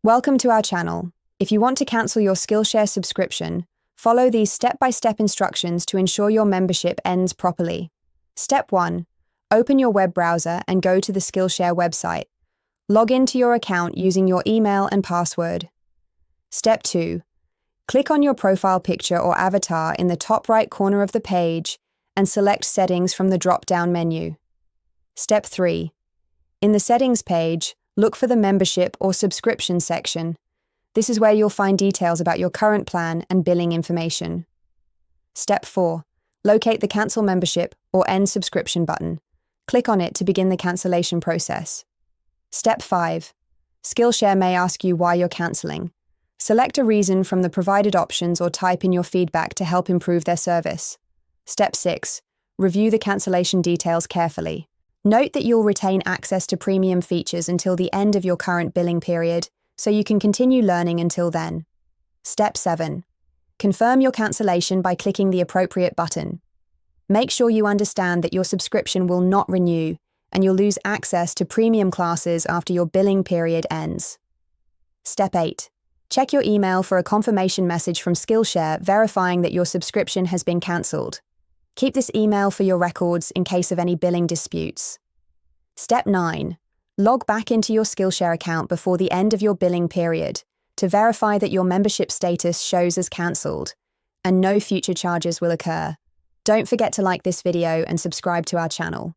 Welcome to our channel. If you want to cancel your Skillshare subscription, follow these step-by-step instructions to ensure your membership ends properly. Step 1. Open your web browser and go to the Skillshare website. Log into your account using your email and password. Step 2. Click on your profile picture or avatar in the top right corner of the page and select Settings from the drop-down menu. Step 3. In the Settings page, look for the Membership or Subscription section. This is where you'll find details about your current plan and billing information. Step 4. Locate the Cancel Membership or End Subscription button. Click on it to begin the cancellation process. Step 5. Skillshare may ask you why you're cancelling. Select a reason from the provided options or type in your feedback to help improve their service. Step 6. Review the cancellation details carefully. Note that you'll retain access to premium features until the end of your current billing period, so you can continue learning until then. Step 7. Confirm your cancellation by clicking the appropriate button. Make sure you understand that your subscription will not renew, and you'll lose access to premium classes after your billing period ends. Step 8. Check your email for a confirmation message from Skillshare verifying that your subscription has been cancelled. Keep this email for your records in case of any billing disputes. Step 9. Log back into your Skillshare account before the end of your billing period to verify that your membership status shows as cancelled, and no future charges will occur. Don't forget to like this video and subscribe to our channel.